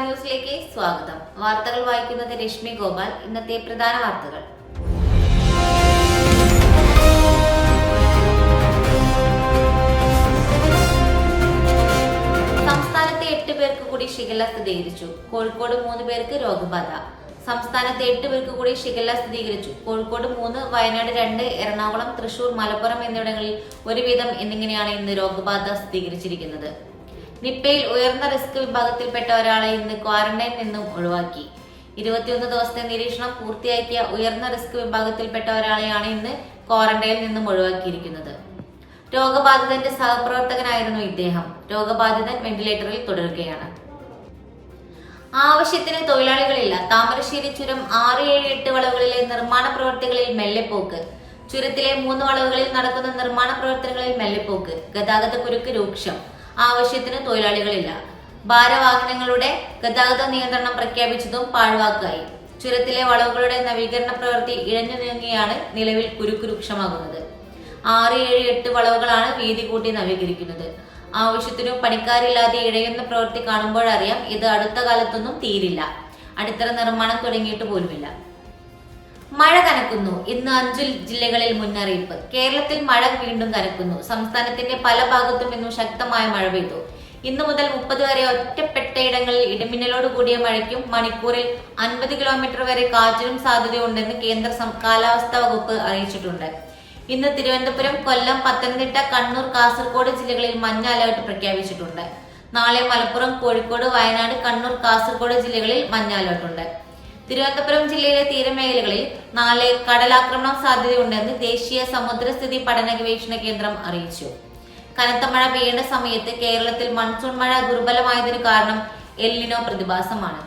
ന്യൂസിലേക്ക് സ്വാഗതം. വാർത്തകൾ വായിക്കുന്നത് രശ്മി ഗോപാൽ. ഇന്നത്തെ പ്രധാന വാർത്തകൾ. സംസ്ഥാനത്തെ 8 പേർക്ക് കൂടി ഷിഗല്ല സ്ഥിരീകരിച്ചു. കോഴിക്കോട് 3 പേർക്ക് രോഗബാധ. സംസ്ഥാനത്തെ 8 പേർക്ക് കൂടി ഷിഗല്ല സ്ഥിരീകരിച്ചു. കോഴിക്കോട് 3, വയനാട് 2, എറണാകുളം, തൃശൂർ, മലപ്പുറം എന്നിവിടങ്ങളിൽ ഒരു വീതം എന്നിങ്ങനെയാണ് ഇന്ന് രോഗബാധ സ്ഥിരീകരിച്ചിരിക്കുന്നത്. നിപ്പയിൽ ഉയർന്ന റിസ്ക് വിഭാഗത്തിൽപ്പെട്ട ഒരാളെ ഇന്ന് ക്വാറന്റൈനിൽ നിന്നും ഒഴിവാക്കി. 21 ദിവസത്തെ നിരീക്ഷണം പൂർത്തിയാക്കിയ ഉയർന്ന റിസ്ക് വിഭാഗത്തിൽപ്പെട്ട ഒരാളെയാണ് ഇന്ന് ക്വാറന്റൈനിൽ നിന്നും ഒഴിവാക്കിയിരിക്കുന്നത്. രോഗബാധിതന്റെ സഹപ്രവർത്തകനായിരുന്നു ഇദ്ദേഹം. രോഗബാധിതൻ വെന്റിലേറ്ററിൽ തുടരുകയാണ്. ആവശ്യത്തിന് തൊഴിലാളികളില്ല. താമരശ്ശേരി ചുരം 6, 7, 8 വളവുകളിലെ നിർമ്മാണ പ്രവർത്തികളിൽ മെല്ലെപ്പോക്ക്. ചുരത്തിലെ 3 വളവുകളിൽ നടക്കുന്ന നിർമ്മാണ പ്രവർത്തനങ്ങളിൽ മെല്ലെപ്പോക്ക്. ഗതാഗതക്കുരുക്ക് രൂക്ഷം. ആവശ്യത്തിന് തൊഴിലാളികളില്ല. ഭാരവാഹനങ്ങളുടെ ഗതാഗത നിയന്ത്രണം പ്രഖ്യാപിച്ചതും പാഴ്വാക്കായി. ചുരത്തിലെ വളവുകളുടെ നവീകരണ പ്രവൃത്തി ഇഴഞ്ഞു നീങ്ങിയാണ് നിലവിൽ കുരുക്ക് രൂക്ഷമാകുന്നത്. 6, 7, 8 വളവുകളാണ് വീതി കൂട്ടി നവീകരിക്കുന്നത്. ആവശ്യത്തിനു പണിക്കാരില്ലാതെ ഇഴയുന്ന പ്രവൃത്തി കാണുമ്പോഴറിയാം ഇത് അടുത്ത കാലത്തൊന്നും തീരില്ല. അടിത്തറ നിർമ്മാണം തുടങ്ങിയിട്ട് പോലുമില്ല. മഴ കനക്കുന്നു. ഇന്ന് 5 ജില്ലകളിൽ മുന്നറിയിപ്പ്. കേരളത്തിൽ മഴ വീണ്ടും കനക്കുന്നു. സംസ്ഥാനത്തിന്റെ പല ഭാഗത്തും ഇന്നും ശക്തമായ മഴ പെയ്തു. ഇന്നു മുതൽ 30 വരെ ഒറ്റപ്പെട്ടയിടങ്ങളിൽ ഇടിമിന്നലോട് കൂടിയ മഴയ്ക്കും മണിക്കൂറിൽ 50 കിലോമീറ്റർ വരെ കാറ്റിനും സാധ്യതയുണ്ടെന്ന് കേന്ദ്ര കാലാവസ്ഥാ വകുപ്പ് അറിയിച്ചിട്ടുണ്ട്. ഇന്ന് തിരുവനന്തപുരം, കൊല്ലം, പത്തനംതിട്ട, കണ്ണൂർ, കാസർഗോഡ് ജില്ലകളിൽ മഞ്ഞ അലേർട്ട് പ്രഖ്യാപിച്ചിട്ടുണ്ട്. നാളെ മലപ്പുറം, കോഴിക്കോട്, വയനാട്, കണ്ണൂർ, കാസർഗോഡ് ജില്ലകളിൽ മഞ്ഞ അലേർട്ടുണ്ട്. തിരുവനന്തപുരം ജില്ലയിലെ തീരമേഖലകളിൽ നാളെ കടലാക്രമണം സാധ്യതയുണ്ടെന്ന് ദേശീയ സമുദ്രസ്ഥിതി പഠന ഗവേഷണ കേന്ദ്രം അറിയിച്ചു. കനത്ത മഴ പെയ്യേണ്ട സമയത്ത് കേരളത്തിൽ മൺസൂൺ മഴ ദുർബലമായതിനു കാരണം എൽനിനോ പ്രതിഭാസമാണ്.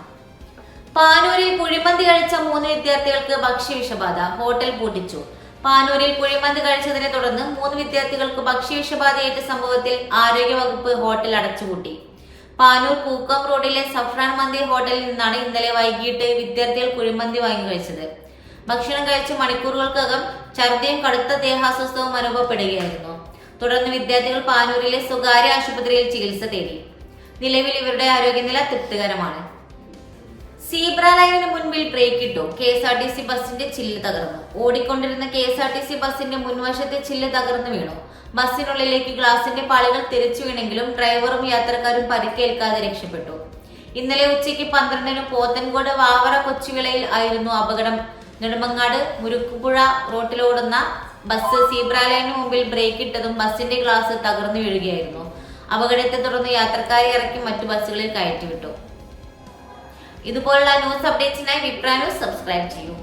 പാനൂരിൽ കുഴിമന്തി കഴിച്ച 3 വിദ്യാർത്ഥികൾക്ക് ഭക്ഷ്യവിഷബാധ. ഹോട്ടൽ പൂട്ടിച്ചു. പാനൂരിൽ കുഴിമന്തി കഴിച്ചതിനെ തുടർന്ന് 3 വിദ്യാർത്ഥികൾക്ക് ഭക്ഷ്യവിഷബാധയേറ്റ സംഭവത്തിൽ ആരോഗ്യവകുപ്പ് ഹോട്ടൽ അടച്ചുപൂട്ടി. പാനൂർ പൂക്കം റോഡിലെ സഫ്രാൻ മന്തി ഹോട്ടലിൽ നിന്നാണ് ഇന്നലെ വൈകിട്ട് വിദ്യാർത്ഥികൾ കുഴിമന്തി വാങ്ങി കഴിച്ചത്. ഭക്ഷണം കഴിച്ച മണിക്കൂറുകൾക്കകം ഛർദിയും കടുത്ത ദേഹാസ്വസ്ഥവും അനുഭവപ്പെടുകയായിരുന്നു. തുടർന്ന് വിദ്യാർത്ഥികൾ പാനൂരിലെ സ്വകാര്യ ആശുപത്രിയിൽ ചികിത്സ തേടി. നിലവിൽ ഇവരുടെ ആരോഗ്യനില തൃപ്തികരമാണ്. സീബ്ര ലൈനിന് മുൻപിൽ ബ്രേക്കിട്ടു. KSRTC ബസിന്റെ ചില്ല് തകർന്നു. ഓടിക്കൊണ്ടിരുന്ന KSRTC ബസിന്റെ മുൻവശത്തെ ചില്ല് തകർന്നു വീണു. ബസിനുള്ളിലേക്ക് ഗ്ലാസിന്റെ പാളികൾ തെറിച്ചു വീണെങ്കിലും ഡ്രൈവറും യാത്രക്കാരും പരിക്കേൽക്കാതെ രക്ഷപ്പെട്ടു. ഇന്നലെ ഉച്ചയ്ക്ക് 12-ന് പോത്തൻകോട് വാവറ കൊച്ചുവിളയിൽ ആയിരുന്നു അപകടം. നെടുമങ്ങാട് മുരുക്കുപുഴ റോട്ടിലോടുന്ന ബസ് സീബ്ര ലൈനിന് മുമ്പിൽ ബ്രേക്കിട്ടതും ബസിന്റെ ഗ്ലാസ് തകർന്നു വീഴുകയായിരുന്നു. അപകടത്തെ തുടർന്ന് യാത്രക്കാരെ ഇറക്കി മറ്റു ബസ്സുകളിൽ കയറ്റിവിട്ടു. ഇതുപോലുള്ള ന്യൂസ് അപ്ഡേറ്റ്സിനായി വിപ്ര ന്യൂസ് സബ്സ്ക്രൈബ് ചെയ്യൂ.